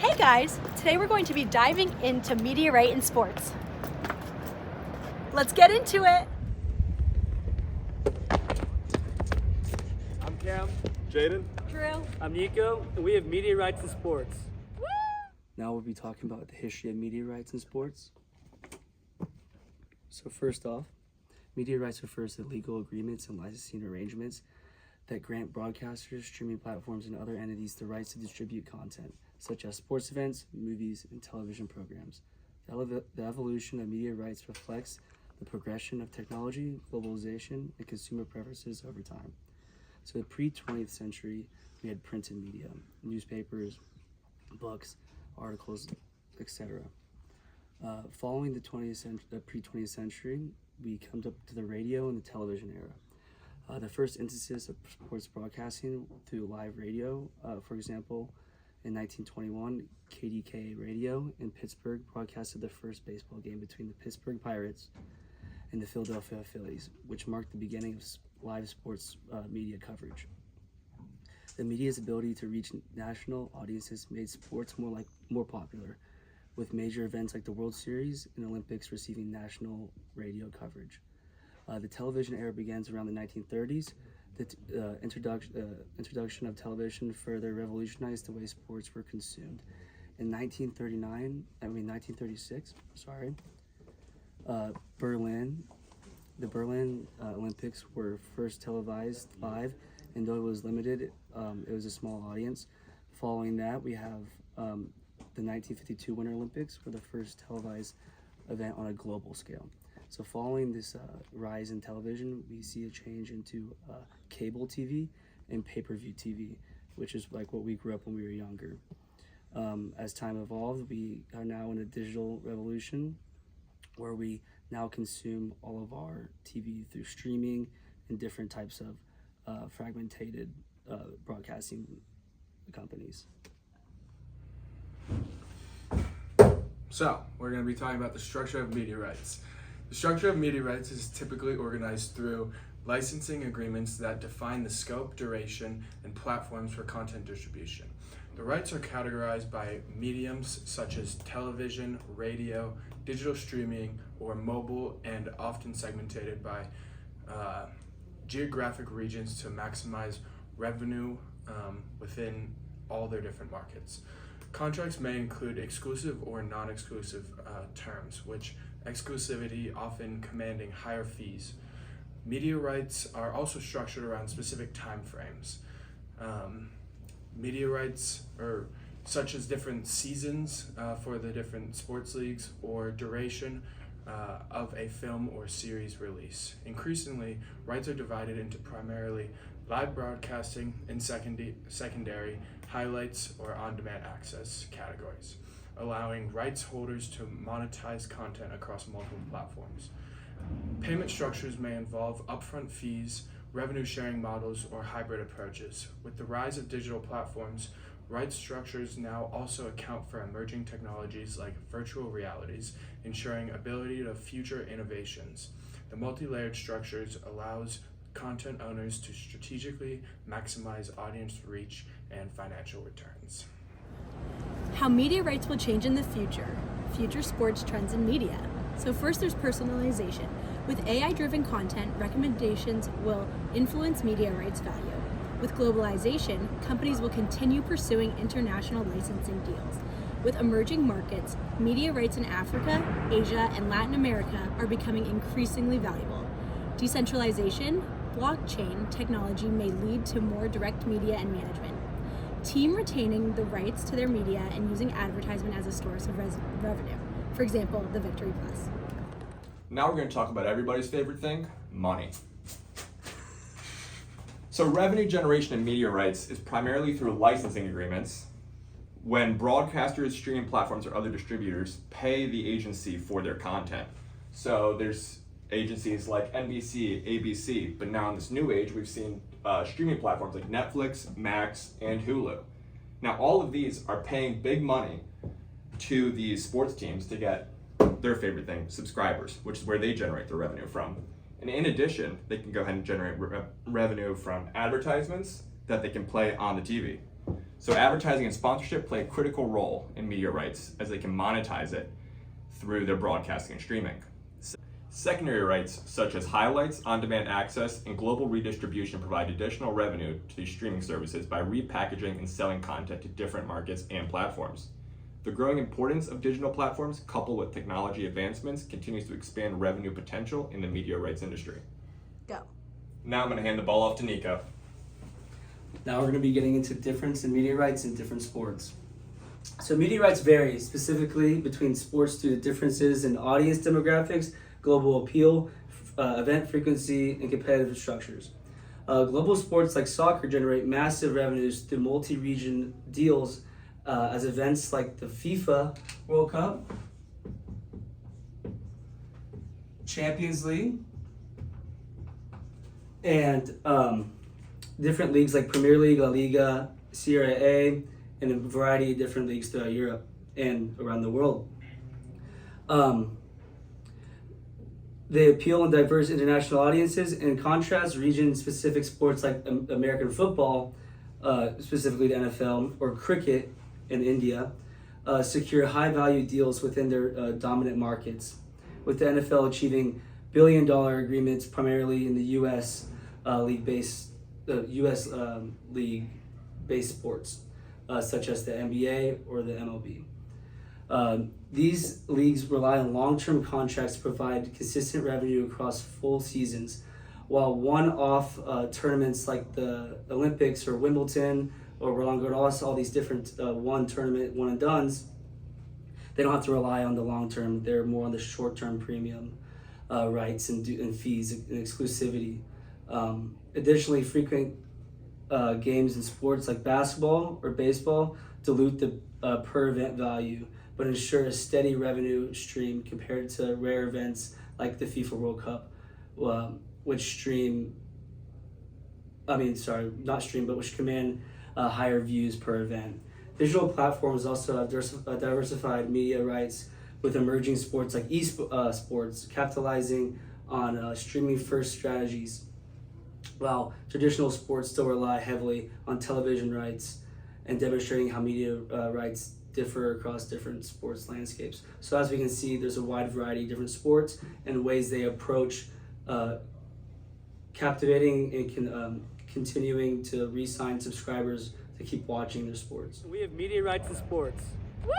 Hey guys, today we're going to be diving into media right in sports. Let's get into it. I'm Cam. Jaden. Drew. I'm Nico, and we have media rights in sports. Now we'll be talking about the history of media rights in sports. So first off, media rights refers to legal agreements and licensing arrangements that grant broadcasters, streaming platforms, and other entities the rights to distribute content, such as sports events, movies, and television programs. The evolution of media rights reflects the progression of technology, globalization, and consumer preferences over time. So pre-20th century, we had printed media, newspapers, books, articles, etc. Following the pre-20th century, we come up to the radio and the television era. The first instances of sports broadcasting through live radio, for example, in 1921, KDKA Radio in Pittsburgh broadcasted the first baseball game between the Pittsburgh Pirates and the Philadelphia Phillies, which marked the beginning of live sports media coverage. The media's ability to reach national audiences made sports more popular, with major events like the World Series and Olympics receiving national radio coverage. The television era begins around the 1930s. The introduction of television further revolutionized the way sports were consumed. In 1936, the Berlin Olympics were first televised live, and though it was limited, it was a small audience. Following that, we have the 1952 Winter Olympics were the first televised event on a global scale. So following this rise in television, we see a change into cable TV and pay-per-view TV, which is like what we grew up when we were younger. As time evolved, we are now in a digital revolution where we now consume all of our TV through streaming and different types of fragmented broadcasting companies. So, we're going to be talking about the structure of media rights. The structure of media rights is typically organized through licensing agreements that define the scope, duration, and platforms for content distribution. The rights are categorized by mediums such as television, radio, digital streaming, or mobile, and often segmented by geographic regions to maximize revenue within all their different markets. Contracts may include exclusive or non-exclusive terms, which exclusivity often commanding higher fees. Media rights are also structured around specific time frames. Media rights are such as different seasons for the different sports leagues or duration of a film or series release. Increasingly, rights are divided into primarily live broadcasting and secondary highlights or on-demand access categories, allowing rights holders to monetize content across multiple platforms. Payment structures may involve upfront fees, revenue sharing models, or hybrid approaches. With the rise of digital platforms, rights structures now also account for emerging technologies like virtual realities, ensuring ability to future innovations. The multi-layered structures allows content owners to strategically maximize audience reach and financial returns. How media rights will change in the future sports trends in media. So first there's personalization. With AI-driven content, recommendations will influence media rights value. With globalization, companies will continue pursuing international licensing deals. With emerging markets, media rights in Africa, Asia, and Latin America are becoming increasingly valuable. Decentralization, blockchain technology may lead to more direct media and management. Team retaining the rights to their media and using advertisement as a source of revenue. For example, the Victory Plus. Now we're going to talk about everybody's favorite thing, money. So revenue generation in media rights is primarily through licensing agreements when broadcasters, streaming platforms, or other distributors pay the agency for their content. So there's agencies like NBC, ABC, but now in this new age, we've seen streaming platforms like Netflix, Max, and Hulu. Now all of these are paying big money to these sports teams to get their favorite thing, subscribers, which is where they generate their revenue from. And in addition, they can go ahead and generate revenue from advertisements that they can play on the TV. So advertising and sponsorship play a critical role in media rights as they can monetize it through their broadcasting and streaming. Secondary rights such as highlights, on-demand access, and global redistribution provide additional revenue to these streaming services by repackaging and selling content to different markets and platforms. The growing importance of digital platforms, coupled with technology advancements, continues to expand revenue potential in the media rights industry. Go. Now I'm going to hand the ball off to Nico. Now we're going to be getting into difference in media rights in different sports. So media rights vary specifically between sports due to differences in audience demographics, global appeal, event frequency, and competitive structures. Global sports like soccer generate massive revenues through multi-region deals as events like the FIFA World Cup, Champions League, and different leagues like Premier League, La Liga, Serie A, and a variety of different leagues throughout Europe and around the world. They appeal in diverse international audiences. In contrast, region-specific sports like American football, specifically the NFL, or cricket in India, secure high-value deals within their dominant markets, with the NFL achieving billion-dollar agreements primarily in the U.S. League-based sports, such as the NBA or the MLB. These leagues rely on long-term contracts to provide consistent revenue across full seasons, while one-off tournaments like the Olympics or Wimbledon or Roland Garros, all these different one tournament, one and dones, they don't have to rely on the long-term. They're more on the short-term premium rights and fees and exclusivity. Additionally, frequent games in sports like basketball or baseball dilute the per event value, but ensure a steady revenue stream compared to rare events like the FIFA World Cup, which command higher views per event. Digital platforms also have diversified media rights with emerging sports like sports, capitalizing on streaming-first strategies, while traditional sports still rely heavily on television rights and demonstrating how media rights differ across different sports landscapes. So as we can see, there's a wide variety of different sports and ways they approach captivating and continuing to re-sign subscribers to keep watching their sports. We have media rights in sports. Woo!